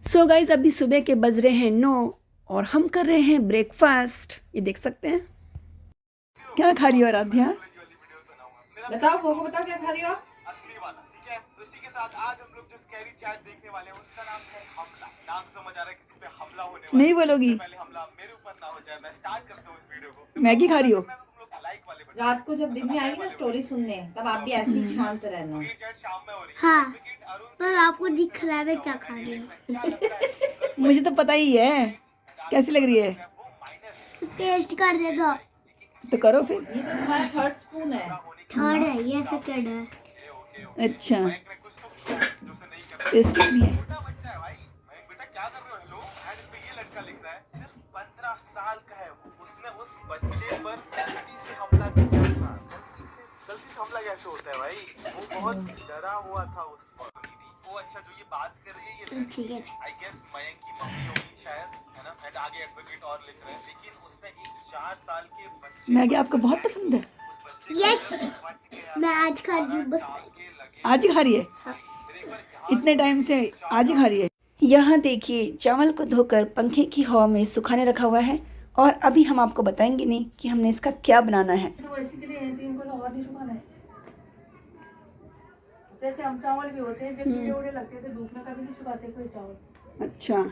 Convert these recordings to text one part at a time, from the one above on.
So guys अभी सुबह के बज रहे हैं 9 और हम कर रहे हैं ब्रेकफास्ट। ये देख सकते हैं। क्या खा रही हो आराध्या? बताओ कोको, बताओ क्या खा रही हो आप? असली वाला, ठीक है। तो इसी के साथ आज हम लोग जो स्कैरी चैट देखने वाले हैं उसका नाम है हमला। नाम समझ आ रहा है किसी पे हमला होने वाला है। नहीं बोलोगी? इससे पहले हमला मेरे ऊपर ना हो जाए, मैं स्टार्ट करता हूँ इस वीडियो को। मैगी खा रही हो? मैं तो तुम लोग लाइक वाले बटन, रात को जब दिन में आएगी ना स्टोरी सुनने, तब आप भी ऐसे ही शांत रहना। ये चैट शाम में हो रही है। हाँ, विकेट अरुण पर आपको दिख रहा है मैं क्या खा रही हूँ। क्या लगता है मुझे तो पता ही है। कैसी लग रही है? वो माइनर टेस्ट कर दे दो। तो करो फिर। ये तो तुम्हारा थर्ड स्पून है। थर्ड है, ये सेकंड है। अच्छा, ने कुछ तो किया जो उसे नहीं करना। टेस्ट नहीं है। छोटा बच्चा है भाई। मैं बेटा क्या कर रहे हो? हेलो। एंड इस पे ये लड़का लिख रहा है सिर्फ 15 साल का है वो। उसने उस बच्चे पर गलती से हमला किया था। गलती से हमला कैसे होता है भाई? वो बहुत डरा हुआ था उस वक्त। वो अच्छा जो ये बात कर रही है ये ठीक है। आई गेस मयंक की मम्मी होगी शायद, है ना? एंड आगे एडवोकेट और लिख रहे हैं, लेकिन उसने एक 4 साल के बच्चे मैगी आपको बहुत पसंद है? यस, मैं आज खा रही हूँ बस। आज ही खा रही है? इतने टाइम से आज ही खा रही है। यहाँ देखिए, चावल को धोकर पंखे की हवा में सुखाने रखा हुआ है और अभी हम आपको बताएंगे नहीं कि हमने इसका क्या बनाना है। तो इसी के लिए है, इनको तो हवा नहीं सुखाना है। जैसे हम चावल भी होते हैं, जब कीड़े उड़े लगते थे धूप में, कभी नहीं सुखाते कोई चावल। अच्छा,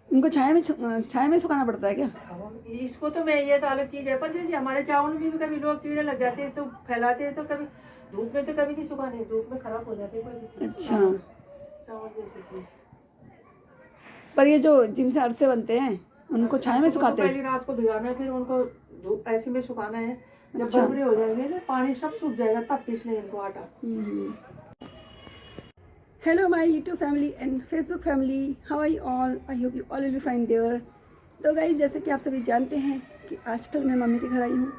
इनको छाया में सुखाना पड़ता है क्या? इसको तो मैं, ये तो अलग चीज़ है, पर जैसे हमारे चावल में भी कभी लोग कीड़े लग जाते हैं तो फैलाते हैं, तो कभी धूप में तो कभी नहीं सुखाने, धूप में खराब हो जाते हैं कोई भी चीज़। अच्छा, चावल जैसी चीज़। पर ये जो जिनसे अरसे बनते हैं उनको छाया में सुखाते हैं? पहली रात को भिगाना है, फिर उनको धूप ऐसे में सुखाना है। जब अच्छा। भुरभुरे हो जाएंगे ना, पानी सब सूख जाएगा, तब पीसने इनको आटा। Hello my YouTube family and Facebook family, how are you all? I hope you all will be fine there. तो गाइस, जैसे कि आप सभी जानते हैं कि आजकल मैं मम्मी के घर आई हूँ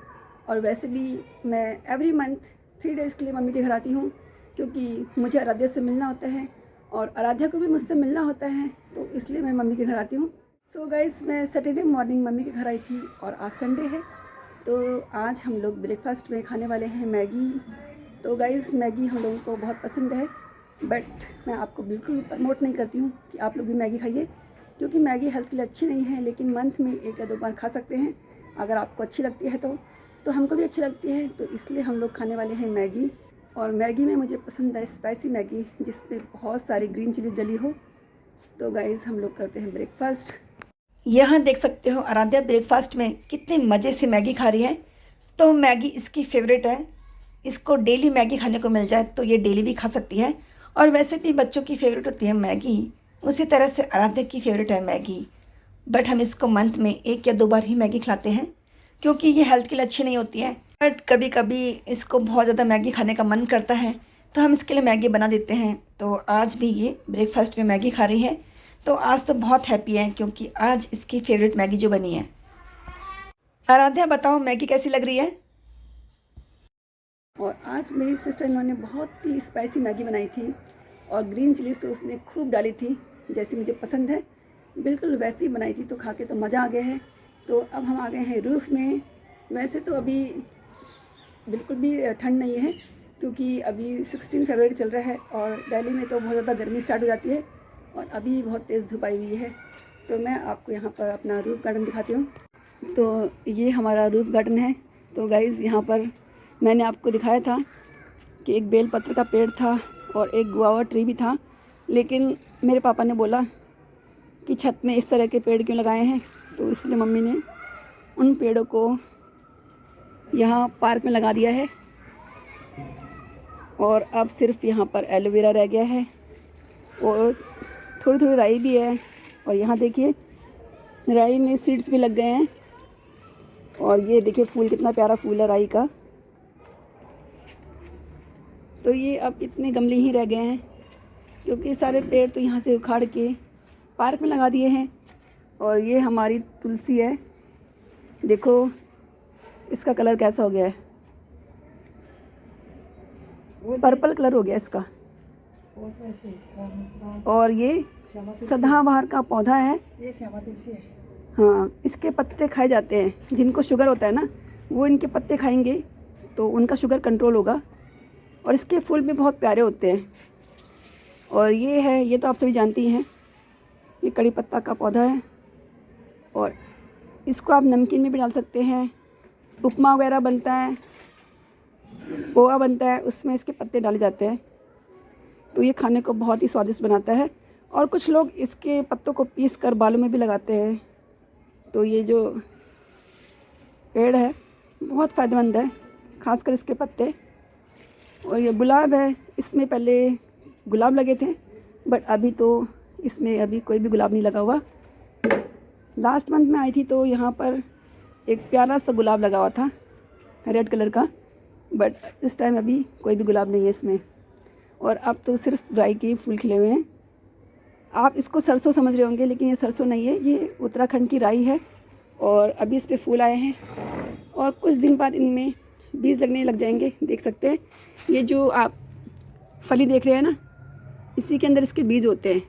और वैसे भी मैं एवरी मंथ 3 डेज़ के लिए मम्मी के घर आती हूँ, क्योंकि मुझे आराध्या से मिलना होता है और आराध्या को भी मुझसे मिलना होता है, तो इसलिए मैं मम्मी के घर आती हूँ। सो गाइस, मैं सैटरडे मॉर्निंग मम्मी के घर आई थी और आज संडे है, तो आज हम लोग ब्रेकफास्ट में खाने वाले हैं मैगी। तो गाइस, मैगी हम लोगों को बहुत पसंद है, बट मैं आपको बिल्कुल प्रमोट नहीं करती हूँ कि आप लोग भी मैगी खाइए, क्योंकि मैगी हेल्थ के लिए अच्छी नहीं है। लेकिन मंथ में 1 या 2 बार खा सकते हैं अगर आपको अच्छी लगती है तो हमको भी अच्छी लगती है, तो इसलिए हम लोग खाने वाले हैं मैगी। और मैगी में मुझे पसंद है स्पाइसी मैगी, जिस पे बहुत सारी ग्रीन चिली डली हो। तो गाइज़, हम लोग करते हैं ब्रेकफास्ट। यहाँ देख सकते हो आराध्या ब्रेकफास्ट में कितने मज़े से मैगी खा रही है। तो मैगी इसकी फेवरेट है, इसको डेली मैगी खाने को मिल जाए तो ये डेली भी खा सकती है। और वैसे भी बच्चों की फेवरेट होती है मैगी, उसी तरह से आराध्या की फेवरेट है मैगी। बट हम इसको मंथ में 1 या 2 बार ही मैगी खिलाते हैं, क्योंकि ये हेल्थ के लिए अच्छी नहीं होती है। बट कभी कभी इसको बहुत ज़्यादा मैगी खाने का मन करता है तो हम इसके लिए मैगी बना देते हैं। तो आज भी ये ब्रेकफास्ट में मैगी खा रही है, तो आज तो बहुत हैप्पी है क्योंकि आज इसकी फेवरेट मैगी जो बनी है। आराध्या, बताओ मैगी कैसी लग रही है? और आज मेरी सिस्टर इन लॉ ने बहुत ही स्पाइसी मैगी बनाई थी और ग्रीन चिलीज तो उसने खूब डाली थी, जैसी मुझे पसंद है, बिल्कुल वैसी ही बनाई थी। तो खा के तो मज़ा आ गया है। तो अब हम आ गए हैं रूफ में। वैसे तो अभी बिल्कुल भी ठंड नहीं है, क्योंकि अभी 16 फरवरी चल रहा है और दिल्ली में तो बहुत ज़्यादा गर्मी स्टार्ट हो जाती है और अभी बहुत तेज़ धूप आई हुई है। तो मैं आपको यहाँ पर अपना रूफ गार्डन दिखाती हूँ। तो ये हमारा रूफ गार्डन है। तो गाइज़, यहाँ पर मैंने आपको दिखाया था कि एक बेलपत्र का पेड़ था और एक गुआवा ट्री भी था, लेकिन मेरे पापा ने बोला कि छत में इस तरह के पेड़ क्यों लगाए हैं, तो इसलिए मम्मी ने उन पेड़ों को यहाँ पार्क में लगा दिया है। और अब सिर्फ यहाँ पर एलोवेरा रह गया है और थोड़ी थोड़ी राई भी है। और यहाँ देखिए, राई में सीड्स भी लग गए हैं। और ये देखिए फूल, कितना प्यारा फूल है राई का। तो ये अब इतने गमले ही रह गए हैं, क्योंकि सारे पेड़ तो यहाँ से उखाड़ के पार्क में लगा दिए हैं। और ये हमारी तुलसी है, देखो इसका कलर कैसा हो गया है, पर्पल कलर हो गया इसका। और ये सदाबहार का पौधा है, ये श्यामा तुलसी है। हाँ, इसके पत्ते खाए जाते हैं। जिनको शुगर होता है ना, वो इनके पत्ते खाएंगे तो उनका शुगर कंट्रोल होगा। और इसके फूल भी बहुत प्यारे होते हैं। और ये तो आप सभी जानती हैं, ये कड़ी पत्ता का पौधा है और इसको आप नमकीन में भी डाल सकते हैं। उपमा वगैरह बनता है, पोहा बनता है, उसमें इसके पत्ते डाले जाते हैं, तो ये खाने को बहुत ही स्वादिष्ट बनाता है। और कुछ लोग इसके पत्तों को पीस कर बालों में भी लगाते हैं। तो ये जो पेड़ है बहुत फ़ायदेमंद है, खासकर इसके पत्ते। और ये गुलाब है, इसमें पहले गुलाब लगे थे बट अभी तो इसमें अभी कोई भी गुलाब नहीं लगा हुआ। लास्ट मंथ में आई थी तो यहाँ पर एक प्यारा सा गुलाब लगा हुआ था रेड कलर का, बट इस टाइम अभी कोई भी गुलाब नहीं है इसमें। और अब तो सिर्फ राई के फूल खिले हुए हैं। आप इसको सरसों समझ रहे होंगे, लेकिन ये सरसों नहीं है, ये उत्तराखंड की राई है। और अभी इस पे फूल आए हैं और कुछ दिन बाद इनमें बीज लगने लग जाएंगे। देख सकते हैं ये जो आप फली देख रहे हैं ना, इसी के अंदर इसके बीज होते हैं।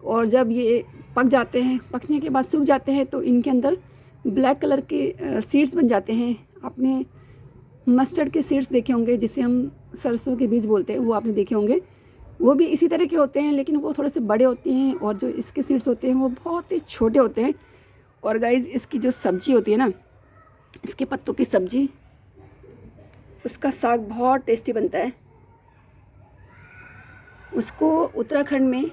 और जब ये पक जाते हैं, पकने के बाद सूख जाते हैं, तो इनके अंदर ब्लैक कलर के सीड्स बन जाते हैं। आपने मस्टर्ड के सीड्स देखे होंगे, जिसे हम सरसों के बीज बोलते हैं, वो आपने देखे होंगे। वो भी इसी तरह के होते हैं, लेकिन वो थोड़े से बड़े होते हैं और जो इसके सीड्स होते हैं वो बहुत ही छोटे होते हैं। और गाइज़ इसकी जो सब्ज़ी होती है ना, इसके पत्तों की सब्ज़ी, उसका साग बहुत टेस्टी बनता है। उसको उत्तराखंड में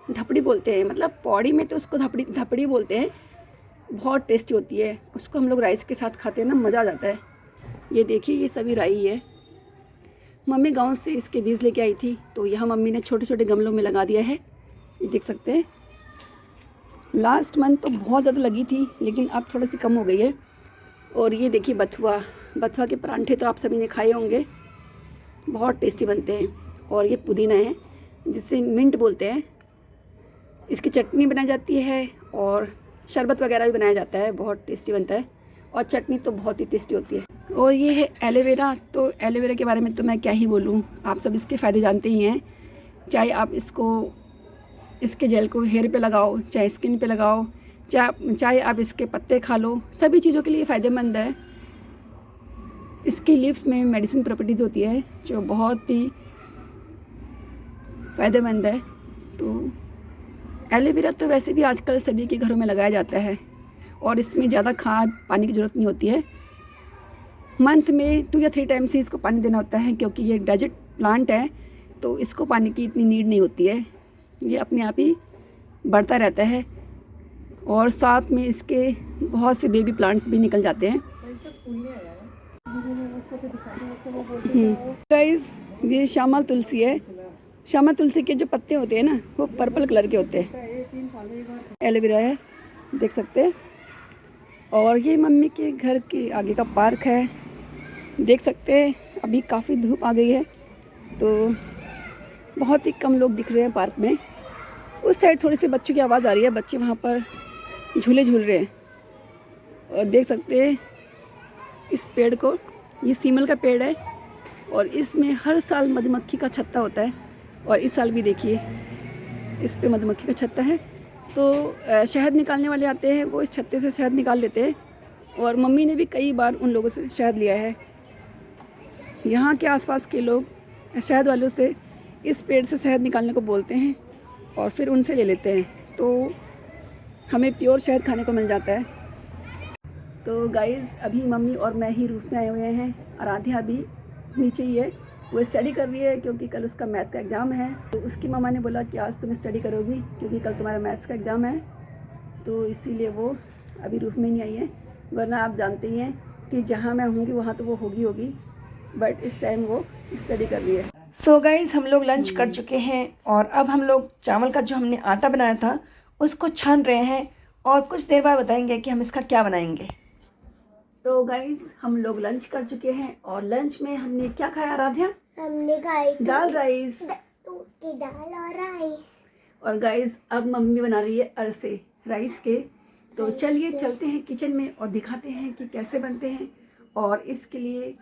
धपड़ी बोलते हैं, मतलब पौड़ी में तो उसको धपड़ी बोलते हैं। बहुत टेस्टी होती है, उसको हम लोग राइस के साथ खाते हैं ना, मज़ा आ जाता है। ये देखिए ये सभी राई है। मम्मी गांव से इसके बीज लेके आई थी, तो यहाँ मम्मी ने छोटे छोटे गमलों में लगा दिया है, ये देख सकते हैं। लास्ट मंथ तो बहुत ज़्यादा लगी थी, लेकिन अब थोड़ी सी कम हो गई है। और ये देखिए बथुआ के परांठे तो आप सभी ने खाए होंगे, बहुत टेस्टी बनते हैं। और ये पुदीना है, जिसे मिंट बोलते हैं, इसकी चटनी बनाई जाती है और शरबत वगैरह भी बनाया जाता है, बहुत टेस्टी बनता है। और चटनी तो बहुत ही टेस्टी होती है। और ये है एलोवेरा। तो एलोवेरा के बारे में तो मैं क्या ही बोलूँ, आप सब इसके फ़ायदे जानते ही हैं। चाहे आप इसके जेल को हेयर पे लगाओ, चाहे स्किन पे लगाओ, चाहे आप इसके पत्ते खा लो, सभी चीज़ों के लिए फ़ायदेमंद है। इसकी लीव्स में मेडिसिन प्रॉपर्टीज़ होती है जो बहुत ही फ़ायदेमंद है। तो एलोवेरा तो वैसे भी आजकल सभी के घरों में लगाया जाता है और इसमें ज़्यादा खाद पानी की ज़रूरत नहीं होती है। मंथ में 2 या 3 टाइम्स ही इसको पानी देना होता है, क्योंकि ये डेजर्ट प्लांट है, तो इसको पानी की इतनी नीड नहीं होती है, ये अपने आप ही बढ़ता रहता है। और साथ में इसके बहुत से बेबी प्लांट्स भी निकल जाते हैं। गाइस ये श्यामल तुलसी है। श्यामा तुलसी के जो पत्ते होते हैं ना, वो पर्पल कलर के होते हैं। एलोवेरा है, देख सकते हैं। और ये मम्मी के घर के आगे का पार्क है, देख सकते हैं। अभी काफ़ी धूप आ गई है तो बहुत ही कम लोग दिख रहे हैं पार्क में। उस साइड थोड़ी सी बच्चों की आवाज़ आ रही है, बच्चे वहाँ पर झूले झूल रहे हैं। और देख सकते हैं इस पेड़ को, ये सीमल का पेड़ है और इसमें हर साल मधुमक्खी का छत्ता होता है। और इस साल भी देखिए इस पे मधुमक्खी का छत्ता है। तो शहद निकालने वाले आते हैं, वो इस छत्ते से शहद निकाल लेते हैं। और मम्मी ने भी कई बार उन लोगों से शहद लिया है। यहाँ के आसपास के लोग शहद वालों से इस पेड़ से शहद निकालने को बोलते हैं और फिर उनसे ले लेते हैं, तो हमें प्योर शहद खाने को मिल जाता है। तो गाइज़ अभी मम्मी और मैं ही रूफ में आए हुए हैं, आराध्या भी नीचे ही है, वो स्टडी कर रही है क्योंकि कल उसका मैथ का एग्ज़ाम है। तो उसकी मम्मा ने बोला कि आज तुम स्टडी करोगी क्योंकि कल तुम्हारा मैथ्स का एग्ज़ाम है, तो इसीलिए वो अभी रूफ में नहीं आई है। वरना आप जानते ही हैं कि जहाँ मैं होंगी वहाँ तो वो होगी, बट इस टाइम वो स्टडी कर रही है। सो गाइज हम लोग लंच कर चुके हैं और अब हम लोग चावल का जो हमने आटा बनाया था उसको छान रहे हैं और कुछ देर बाद बताएंगे कि हम इसका क्या बनाएंगे। तो गाइज हम लोग लंच कर चुके हैं और लंच में हमने क्या खाया आराध्या? हमने खाई दाल राइस। दूध की दाल और राइस। और गाइज अब मम्मी बना रही है अरसे राइस के। तो चलिए चलते हैं किचन में और दिखाते हैं कि कैसे बनते हैं और इसके लिए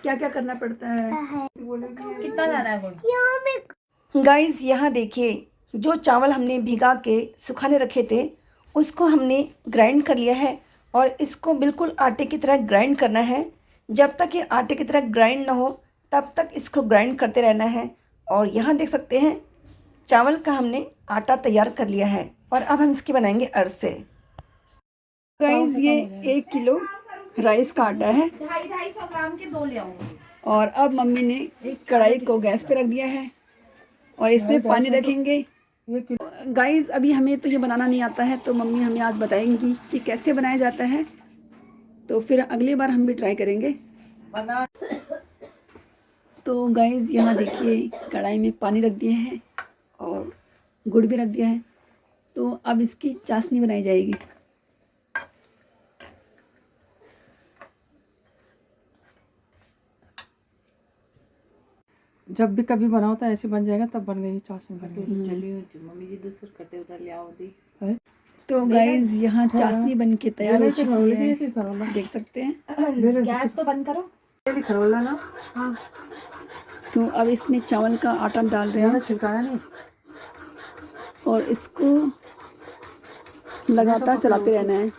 क्या क्या करना पड़ता है। कितना लाना है गुड़? गाइज यहाँ देखिए, जो चावल हमने भिगा के सुखाने रखे थे उसको हमने ग्राइंड कर लिया है और इसको बिल्कुल आटे की तरह ग्राइंड करना है। जब तक ये आटे की तरह ग्राइंड ना हो तब तक इसको ग्राइंड करते रहना है। और यहाँ देख सकते हैं चावल का हमने आटा तैयार कर लिया है और अब हम इसके बनाएंगे अरसे। गाइस ये 1 किलो राइस का आटा है 250 ग्राम के 2 ले आऊंगी। और अब मम्मी ने कढ़ाई को गैस पे रख दिया है और इसमें पानी रखेंगे। गाइस अभी हमें तो ये बनाना नहीं आता है, तो मम्मी हमें आज बताएंगी कि कैसे बनाया जाता है, तो फिर अगली बार हम भी ट्राई करेंगे। तो गाइस यहाँ देखिए कढ़ाई में पानी रख दिया है और गुड़ भी रख दिया है, तो अब इसकी चाशनी बनाई जाएगी। जब भी कभी बनाओ तो ऐसे बन जाएगा, तब बन गई चाशनी बन गई। मम्मी जी दूसरे कटे उधर ले आओ दी। तो गाइस यहाँ चाशनी बन के तैयार हो चुकी है, देख सकते हैं। गैस तो बंद करो। खरोला ना, हाँ तो अब इसमें चावल का आटा डाल रहे हैं छिड़काया नहीं। और इसको लगातार चलाते रहना है।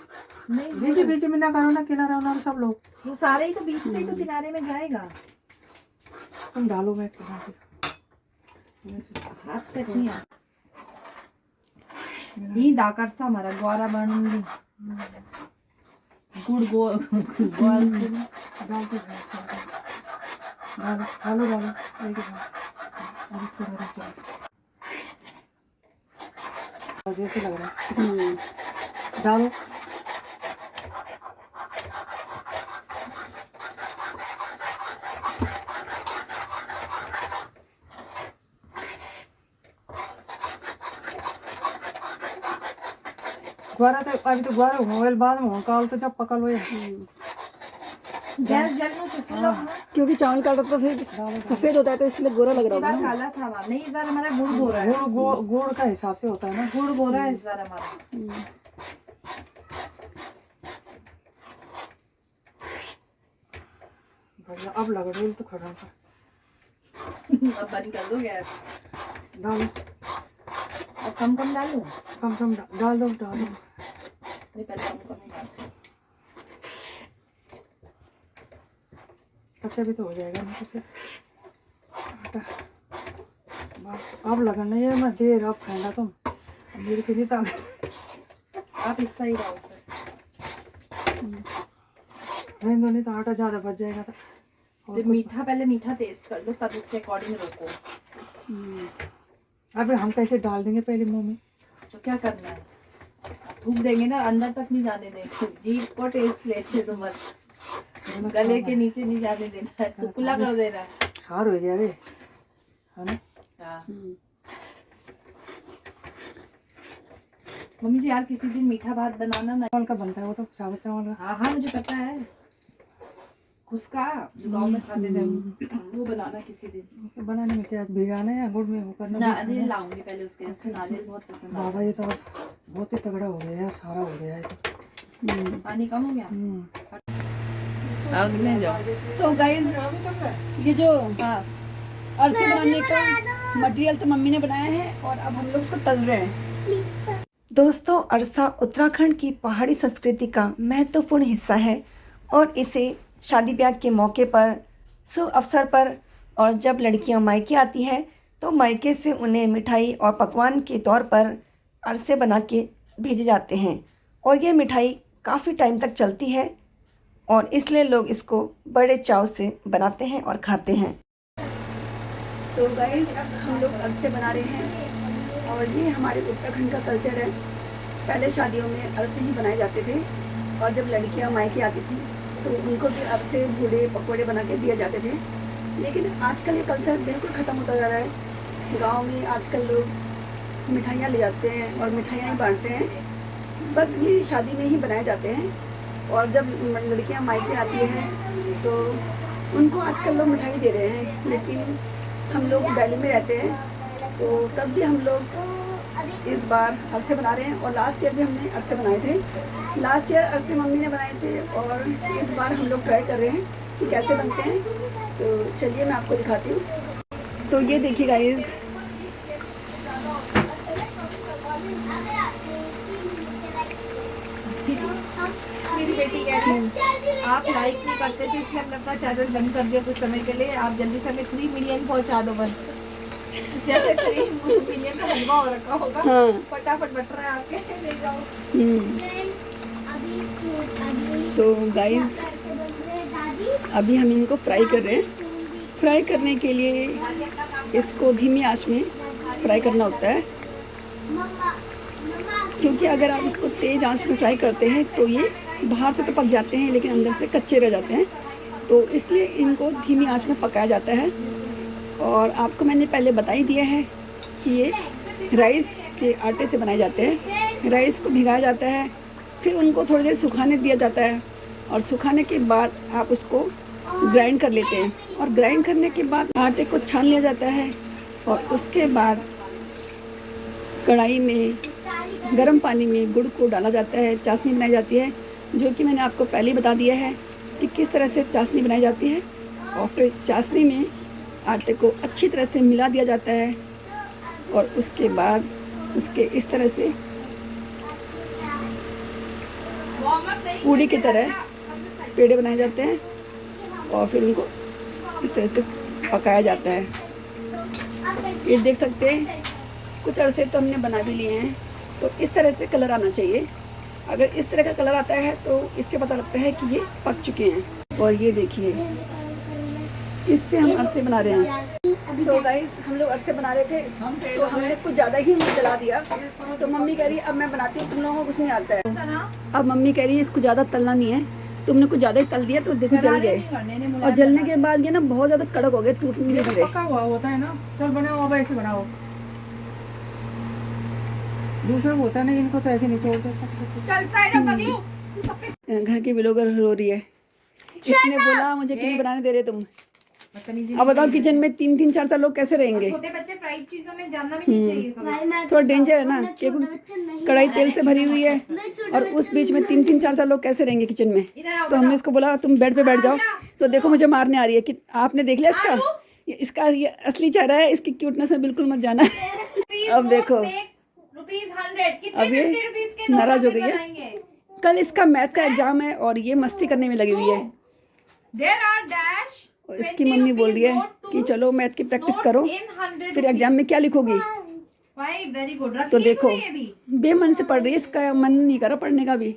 बीच बीच में ना करो ना, किनारा उनारा सब लोग। वो सारे ही तो बीच से ही तो किनारे में जाएगा। तुम डालो, मैं हाथ से नहीं आ ही दाकर सा हमारा ग्वारा बनूंगी। गुड़ गोल डाल के डालो डालो एक जैसे लग रहा है। डालो द्वारा, तो अभी तो द्वारा मोबाइल बाद में काल तो जब पकड़ लो। गैस जलने से सुन लो। क्योंकि चावल का आटा तो फिर सफेद होता है, तो इसलिए गोरा लग रहा बार होगा। काला था हमारा, नहीं इस बार हमारा गुड़ गोरा है। गुड़ का हिसाब से होता है ना, गुड़ गोरा है इस बार हमारा। भैया अब लग रही तो खड़ा था। अब बंद कर दो गैस। डालो और कम कम डालूं? कम कम डाल दो डाल दो। नहीं पहले कम कम डाल। अच्छा भी तो हो जाएगा ना। तो आटा बस अब लगना है। मैं देर अब खाना तुम मेरे के लिए तब आप हिस्सा ही डालो सर। नहीं तो आटा ज़्यादा बच जाएगा। तो फिर मीठा, पहले मीठा टेस्ट कर लो, तब उसके अकॉर्डिंग रोको। अबे हम कैसे डाल देंगे पहले मुंह में? तो क्या करना है, थूक देंगे ना, अंदर तक नहीं जाने देंगे। जीभ को टेस्ट लेते तो बस, गले के नीचे नहीं जाने देना है, तो खुला कर देना है। सार हो गया रे, है ना? हाँ। मम्मी जी यार किसी दिन मीठा भात बनाना ना। चावल का बनता है वो तो, साबुत चावल का। हाँ हाँ मुझे पता है, खुसका जो गाँव में खाते थे वो बनाना किसी दिन। इसे बनाने में क्या भिगाना है या गुड़ में वो करना? नारियल लाऊंगी पहले, उसके नारियल बहुत पसंद है। बाबा ये तो बहुत ही तगड़ा हो गया यार, सारा हो गया है तो। पानी कम हो गया। तो गाइस ये जो अरसे बनाने का मटेरियल तो मम्मी ने बनाया है और अब हम लोग उसको तल रहे हैं। दोस्तों, अरसा उत्तराखंड की पहाड़ी संस्कृति का महत्वपूर्ण हिस्सा है और इसे शादी ब्याह के मौके पर, शुभ अवसर पर और जब लड़कियां मायके आती हैं तो मायके से उन्हें मिठाई और पकवान के तौर पर अरसे बना के भेजे जाते हैं और ये मिठाई काफ़ी टाइम तक चलती है और इसलिए लोग इसको बड़े चाव से बनाते हैं और खाते हैं। तो गाइस हम लोग अरसे बना रहे हैं और ये हमारे उत्तराखंड का कल्चर है। पहले शादियों में अरसे ही बनाए जाते थे और जब लड़कियां मायके आती थी तो उनको भी अरसे बूढ़े पकौड़े बना के दिए जाते थे। लेकिन आजकल ये कल्चर बिल्कुल ख़त्म होता जा रहा है। गांव में आजकल लोग मिठाइयाँ ले जाते हैं और मिठाइयाँ ही बांटते हैं, बस ये शादी में ही बनाए जाते हैं। और जब लड़कियाँ मायके आती हैं तो उनको आजकल लोग मिठाई दे रहे हैं, लेकिन हम लोग दिल्ली में रहते हैं तो तब भी हम लोग इस बार अरसे बना रहे हैं। और लास्ट ईयर भी हमने अरसे बनाए थे। लास्ट ईयर अरसे मम्मी ने बनाए थे और इस बार हम लोग ट्राई कर रहे हैं कि कैसे बनते हैं। तो चलिए मैं आपको दिखाती हूँ। तो ये देखिए गाइस, मेरी बेटी कह रही है आप लाइक नहीं करते थे इसलिए हम लगता चैनल बंद कर दिया कुछ समय के लिए। आप जल्दी से हमें 3 मिलियन पहुंचा दो बस। जैसे क्रीम मिलियन का हलवा हो रखा होगा। हाँ। फटाफट बट रहा है आपके, ले जाओ। तो गाइस अभी हम इनको फ्राई कर रहे हैं। फ्राई करने के लिए इसको धीमी आंच में फ्राई करना होता है, क्योंकि अगर आप इसको तेज़ आंच में फ्राई करते हैं तो ये बाहर से तो पक जाते हैं लेकिन अंदर से कच्चे रह जाते हैं। तो इसलिए इनको धीमी आंच में पकाया जाता है। और आपको मैंने पहले बता ही दिया है कि ये राइस के आटे से बनाए जाते हैं। राइस को भिगाया जाता है, फिर उनको थोड़ी देर सुखाने दिया जाता है, और सुखाने के बाद आप उसको ग्राइंड कर लेते हैं। और ग्राइंड करने के बाद आटे को छान लिया जाता है, और उसके बाद कढ़ाई में गर्म पानी में गुड़ को डाला जाता है, चाशनी बनाई जाती है, जो कि मैंने आपको पहले ही बता दिया है कि किस तरह से चाशनी बनाई जाती है। और फिर चाशनी में आटे को अच्छी तरह से मिला दिया जाता है, और उसके बाद उसके इस तरह से पूड़ी की तरह पेड़े बनाए जाते हैं, और फिर उनको इस तरह से पकाया जाता है। ये देख सकते हैं कुछ अरसे तो हमने बना भी लिए हैं। तो इस तरह से कलर आना चाहिए। अगर इस तरह का कलर आता है तो इससे पता लगता है कि ये पक चुके हैं। और ये देखिए, इससे हम अरसे बना रहे हैं। तो गाइस हम लोग अरसे बना रहे थे, तो हमने कुछ ज़्यादा ही जला दिया। तो मम्मी कह रही है अब मैं बनाती हूँ, तुम लोगों को कुछ नहीं आता है। अब मम्मी कह रही है इसको ज़्यादा तलना नहीं है, तुमने कुछ ज़्यादा ही तल दिया तो देखो जल गए। और जलने के बाद ये ना बहुत ज़्यादा कड़क हो गए, टूटने लगे। पका हुआ होता है ना। चल बनाओ, अब ऐसे बनाओ। दूसरा होता है ना, इनको तो ऐसे नहीं छोड़ते। घर की ब्लॉगर रो रही है, इसने बोला मुझे क्यों नहीं बनाने दे रहे तुम। अब बताओ किचन में 3-3, 4-4 लोग कैसे रहेंगे। छोटे बच्चे फ्राइड चीजों में जानना भी नहीं चाहिए कभी। थोड़ा डेंजर है ना, क्योंकि कढ़ाई तेल से भरी हुई है, और उस बीच में 3-3, 4-4 लोग कैसे रहेंगे किचन में। तो हमने इसको बोला तुम बेड पे बैठ जाओ। तो देखो मुझे मारने आ रही है कि आपने देख लिया इसका ये असली चेहरा है, इसकी क्यूटनेस में बिल्कुल मत जाना। अब देखो अब ये नाराज हो गई है। कल इसका मैथ का एग्जाम है और ये मस्ती करने में लगी हुई है। और इसकी मम्मी बोल रही है कि चलो मैथ की प्रैक्टिस करो, फिर एग्जाम में क्या लिखोगी। Very good. तो देखो बेमन से पढ़ रही है, इसका मन नहीं करा पढ़ने का भी।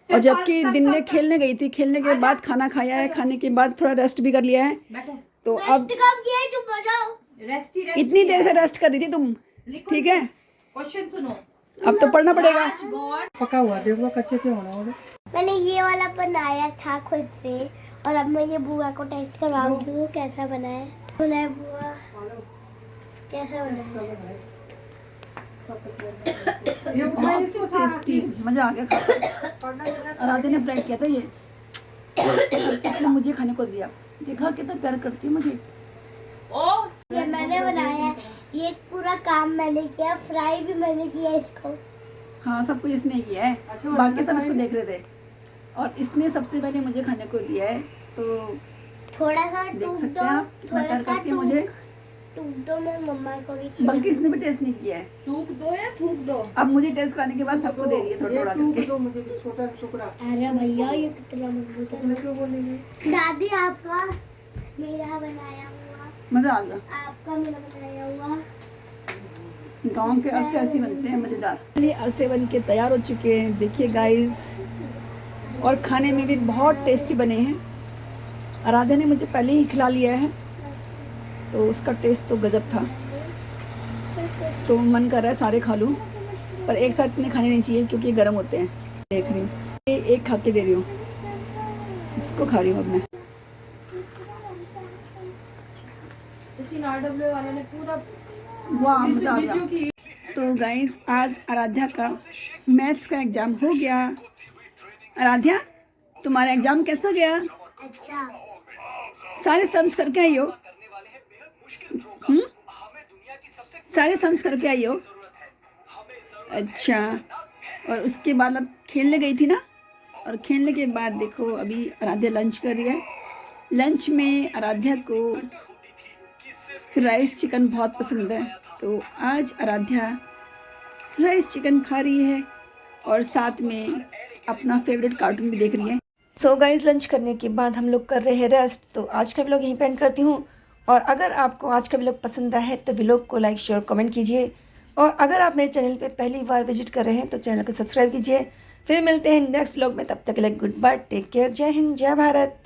और जबकि दिन में खेलने गई थी, खेलने के बाद खाना खाया है, खाने के बाद थोड़ा रेस्ट भी कर लिया है। तो अब इतनी देर से रेस्ट कर रही थी तुम, ठीक है। क्वेश्चन सुनो, अब तो पढ़ना पड़ेगा। पका हुआ देखो, कच्चे क्यों होना होगा। मैंने ये वाला बनाया था खुद से, और अब मैं ये बुआ को टेस्ट करवाऊंगी कैसा बना है। बुआ कैसा बना है। टेस्टी, मजा आ गया खा। राधे ने फ्राई किया था ये, सबसे पहले मुझे खाने को दिया। देखा कितना प्यार करती है मुझे। ये मैंने बनाया है, ये पूरा काम मैंने किया, फ्राई भी मैंने किया इसको। हाँ सब कुछ इसने किया है, बाकी सब इसको देख रहे थे, और इसने सबसे पहले मुझे खाने को दिया है। तो थोड़ा सा देख सकते हैं आप कितना प्यार करती है मुझे। टूक दो, मैं मम्मा को भी बल्कि इसने भी टेस्ट नहीं किया है। थूक दो या थूक दो। अब मुझे टेस्ट कराने के बाद सबको दे रही है थोड़ा थोड़ा करके। तो मुझे छोटा टुकड़ा। अरे भैया ये कितना मजबूत है। मैं क्यों बोलेंगे। दादी आपका मेरा बनाया हुआ, मजा आ गया। आपका मेरा बनाया हुआ। गांव के अरसे ऐसे बनते हैं मजेदार। ये अरसे बन के तैयार हो चुके हैं, देखिए गाइस, और खाने में भी बहुत टेस्टी बने हैं। आराध्या ने मुझे पहले ही खिला लिया है, तो उसका टेस्ट तो गजब था। तो मन कर रहा है सारे खा लूँ, पर एक साथ इतने खाने नहीं चाहिए क्योंकि ये गर्म होते हैं। देख रही हूँ, ये एक खा के दे रही हूँ, इसको खा रही हूँ अब मैं। RW वाले ने पूरा वाह मजा आ गया। तो गाइस आज आराध्या का मैथ्स का एग्जाम हो गया। आराध्या तुम्हारा एग्जाम कैसा गया। अच्छा, सारे सम्स करके आई हो। सारे सम्स करके आई हो। अच्छा, और उसके बाद अब खेलने गई थी ना, और खेलने के बाद देखो अभी आराध्या लंच कर रही है। लंच में आराध्या को राइस चिकन बहुत पसंद है, तो आज आराध्या राइस चिकन खा रही है और साथ में अपना फेवरेट कार्टून भी देख रही है। सो गाइस लंच करने के बाद हम लोग कर रहे हैं रेस्ट। तो आज का व्लॉग यहीं पे एंड करती हूँ। और अगर आपको आज का व्लॉग पसंद आया है तो व्लॉग को लाइक शेयर कमेंट कीजिए। और अगर आप मेरे चैनल पे पहली बार विजिट कर रहे हैं तो चैनल को सब्सक्राइब कीजिए। फिर मिलते हैं नेक्स्ट व्लॉग में, तब तक के लिए गुड बाय, टेक केयर, जय हिंद, जय भारत।